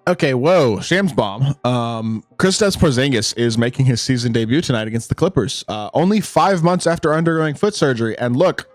Okay, whoa, Shams bomb. Kristaps Porzingis is making his season debut tonight against the Clippers, only 5 months after undergoing foot surgery. And look,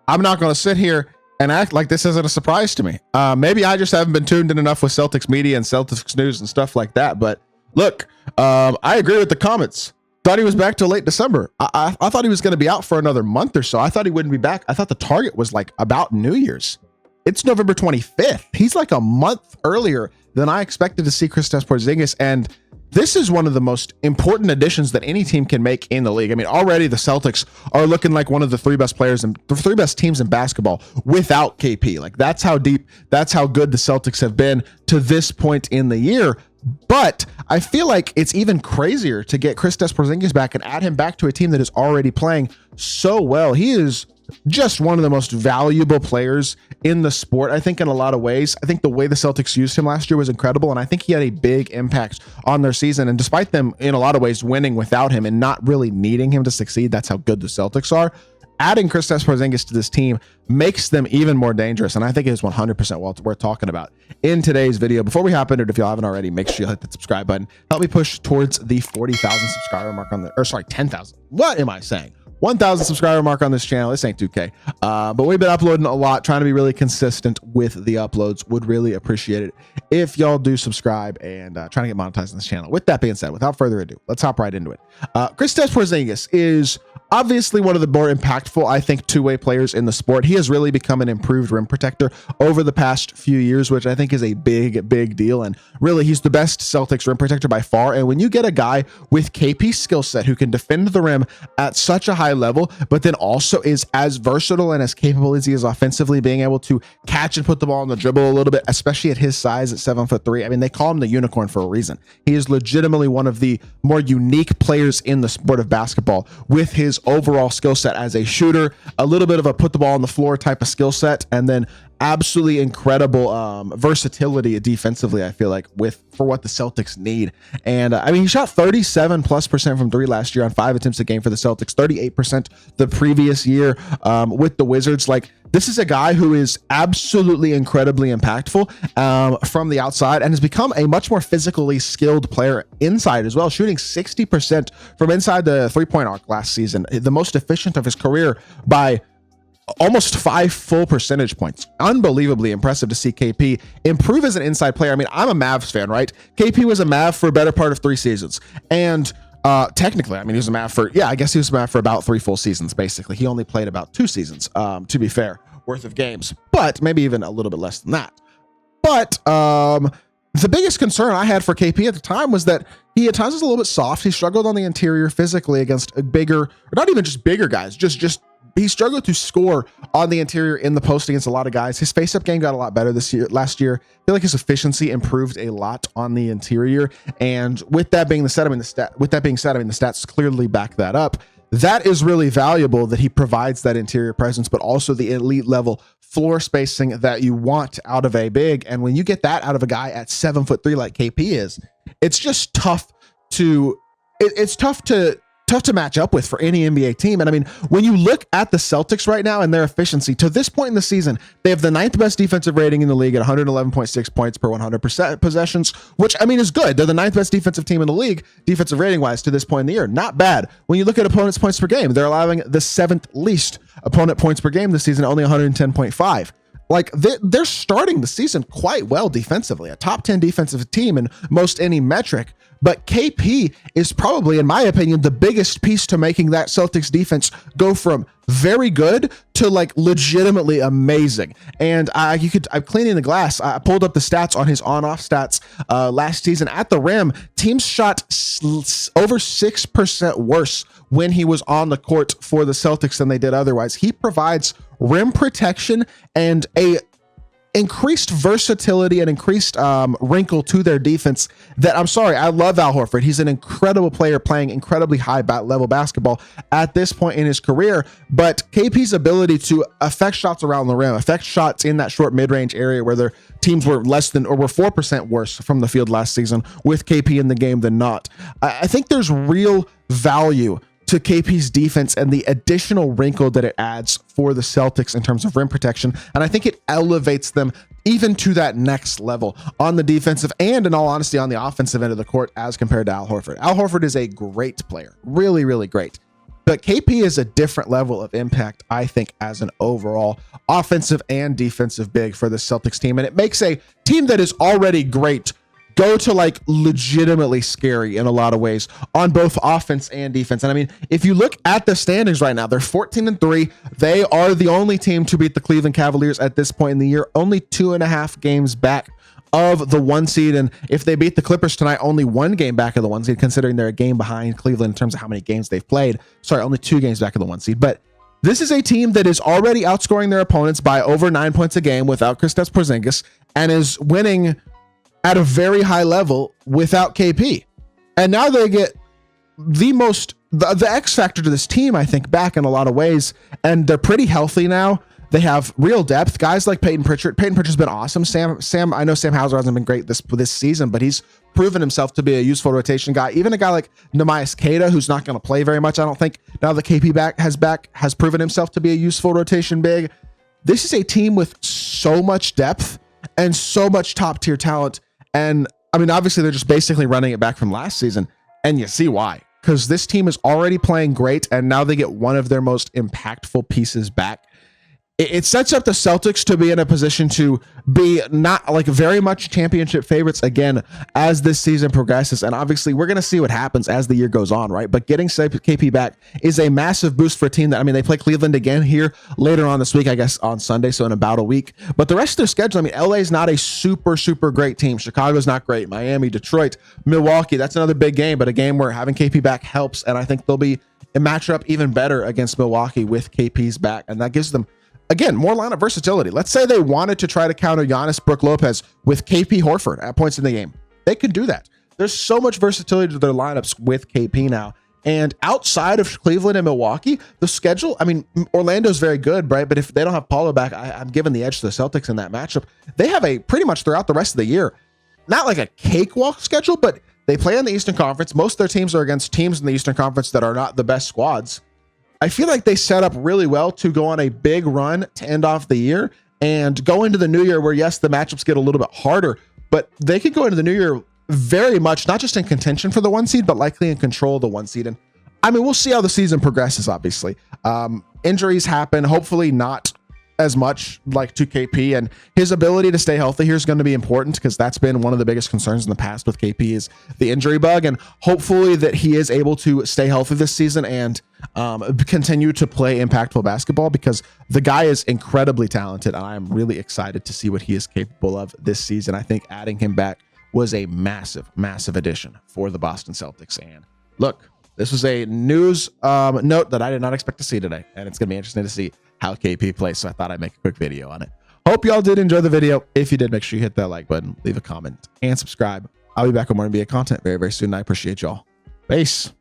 I'm not going to sit here and act like this isn't a surprise to me. Maybe I just haven't been tuned in enough with Celtics media and Celtics news and stuff like that. But look, I agree with the comments. Thought he was back till late December. I thought he was going to be out for another month or so. I thought he wouldn't be back. I thought the target was like about New Year's. It's November 25th. He's like a month earlier than I expected to see Kristaps Porzingis. And this is one of the most important additions that any team can make in the league. I mean, already the Celtics are looking like one of the three best players and the three best teams in basketball without KP. Like, that's how deep, that's how good the Celtics have been to this point in the year. But I feel like it's even crazier to get Kristaps Porzingis back and add him back to a team that is already playing so well. He is just one of the most valuable players in the sport, I think, in a lot of ways. I think the way the Celtics used him last year was incredible, and I think he had a big impact on their season. And despite them, in a lot of ways, winning without him and not really needing him to succeed, that's how good the Celtics are. Adding Kristaps Porzingis to this team makes them even more dangerous, and I think it is 100% worth talking about in today's video. Before we hop into it, if y'all haven't already, make sure you hit the subscribe button. Help me push towards the 40,000 subscriber mark on the, or sorry, 10,000. What am I saying? 1,000 subscriber mark on this channel. This ain't 2K, but we've been uploading a lot, trying to be really consistent with the uploads. Would really appreciate it if y'all do subscribe and trying to get monetized on this channel. With that being said, without further ado, let's hop right into it. Kristaps Porzingis is obviously one of the more impactful, I think, two-way players in the sport. He has really become an improved rim protector over the past few years, which I think is a big deal. And really, he's the best Celtics rim protector by far. And when you get a guy with KP's skill set who can defend the rim at such a high level, but then also is as versatile and as capable as he is offensively, being able to catch and put the ball on the dribble a little bit, especially at his size at 7'3". I mean, they call him the unicorn for a reason. He is legitimately one of the more unique players in the sport of basketball with his overall skill set as a shooter, a little bit of a put the ball on the floor type of skill set, and then absolutely incredible versatility defensively, I feel like, for what the Celtics need. And I mean, he shot 37+% from three last year on 5 attempts a game for the Celtics, 38% the previous year with the Wizards. Like, this is a guy who is absolutely incredibly impactful from the outside and has become a much more physically skilled player inside as well, shooting 60% from inside the three-point arc last season, the most efficient of his career by almost 5 full percentage points. Unbelievably impressive to see KP improve as an inside player. I mean, I'm a Mavs fan, right? KP was a Mav for a better part of 3 seasons. And technically, I mean, he was a Mav for, I guess he was a Mav for about 3 full seasons, basically. He only played about 2 seasons, to be fair, worth of games, but maybe even a little bit less than that. But the biggest concern I had for KP at the time was that he at times was a little bit soft. He struggled on the interior physically against a bigger, or not even just bigger guys, just he struggled to score on the interior in the post against a lot of guys. His face-up game got a lot better last year. I feel like his efficiency improved a lot on the interior. And with that being said, I mean, the stats clearly back that up. That is really valuable that he provides that interior presence, but also the elite level floor spacing that you want out of a big. And when you get that out of a guy at 7'3" like KP is, it's just tough to match up with for any NBA team. And I mean, when you look at the Celtics right now and their efficiency to this point in the season, they have the 9th best defensive rating in the league at 111.6 points per 100% possessions, which I mean is good. They're the 9th best defensive team in the league, defensive rating wise, to this point in the year. Not bad. When you look at opponents' points per game, they're allowing the 7th least opponent points per game this season, only 110.5. Like, they're starting the season quite well defensively, a top 10 defensive team in most any metric. But KP is probably, in my opinion, the biggest piece to making that Celtics defense go from very good to like legitimately amazing. And I'm cleaning the glass. I pulled up the stats on his on-off stats last season at the rim. Teams shot over 6% worse when he was on the court for the Celtics than they did otherwise. He provides rim protection and a increased versatility and increased wrinkle to their defense that, I'm sorry, I love Al Horford. He's an incredible player playing incredibly high level basketball at this point in his career, but KP's ability to affect shots around the rim, affect shots in that short mid-range area where their teams were less than, or were 4% worse from the field last season with KP in the game than not. I think there's real value to KP's defense and the additional wrinkle that it adds for the Celtics in terms of rim protection. And I think it elevates them even to that next level on the defensive and, in all honesty, on the offensive end of the court as compared to Al Horford. Al Horford is a great player, really, really great. But KP is a different level of impact, I think, as an overall offensive and defensive big for the Celtics team. And it makes a team that is already great go to like legitimately scary in a lot of ways on both offense and defense. And I mean, if you look at the standings right now, they're 14-3. They are the only team to beat the Cleveland Cavaliers at this point in the year, only 2.5 games back of the 1 seed. And if they beat the Clippers tonight, only 1 game back of the 1 seed, considering they're a game behind Cleveland in terms of how many games they've played. Sorry, only 2 games back of the 1 seed. But this is a team that is already outscoring their opponents by over 9 points a game without Kristaps Porzingis and is winning at a very high level without KP. And now they get the X factor to this team, I think, back in a lot of ways. And they're pretty healthy now. They have real depth. Guys like Peyton Pritchard. Peyton Pritchard's been awesome. Sam, I know Sam Hauser hasn't been great this season, but he's proven himself to be a useful rotation guy. Even a guy like Nemias Queta, who's not going to play very much, I don't think, now that KP has proven himself to be a useful rotation big. This is a team with so much depth and so much top tier talent. And I mean, obviously, they're just basically running it back from last season. And you see why. Because this team is already playing great, and now they get one of their most impactful pieces back. It sets up the Celtics to be in a position to be not like very much championship favorites again as this season progresses. And obviously, we're going to see what happens as the year goes on, right? But getting KP back is a massive boost for a team that, I mean, they play Cleveland again here later on this week, I guess on Sunday, so in about a week. But the rest of their schedule, I mean, LA is not a super, super great team. Chicago's not great. Miami, Detroit, Milwaukee, that's another big game, but a game where having KP back helps. And I think they'll be a matchup even better against Milwaukee with KP's back. And that gives them, again, more lineup versatility. Let's say they wanted to try to counter Giannis, Brook Lopez with KP Horford at points in the game. They could do that. There's so much versatility to their lineups with KP now. And outside of Cleveland and Milwaukee, the schedule, I mean, Orlando's very good, right? But if they don't have Paulo back, I'm giving the edge to the Celtics in that matchup. They have a pretty much throughout the rest of the year, not like a cakewalk schedule, but they play in the Eastern Conference. Most of their teams are against teams in the Eastern Conference that are not the best squads. I feel like they set up really well to go on a big run to end off the year and go into the new year where, yes, the matchups get a little bit harder, but they could go into the new year very much, not just in contention for the 1 seed, but likely in control of the 1 seed. And I mean, we'll see how the season progresses, obviously. Injuries happen, hopefully not as much like to KP, and his ability to stay healthy here is going to be important because that's been one of the biggest concerns in the past with KP is the injury bug, and hopefully that he is able to stay healthy this season and continue to play impactful basketball because the guy is incredibly talented, and I am really excited to see what he is capable of this season. I think adding him back was a massive, massive addition for the Boston Celtics. And look, this was a news note that I did not expect to see today, and it's going to be interesting to see how KP plays, so I thought I'd make a quick video on it. Hope y'all did enjoy the video. If you did, make sure you hit that like button, leave a comment, and subscribe. I'll be back with more NBA content very, very soon. I appreciate y'all. Peace.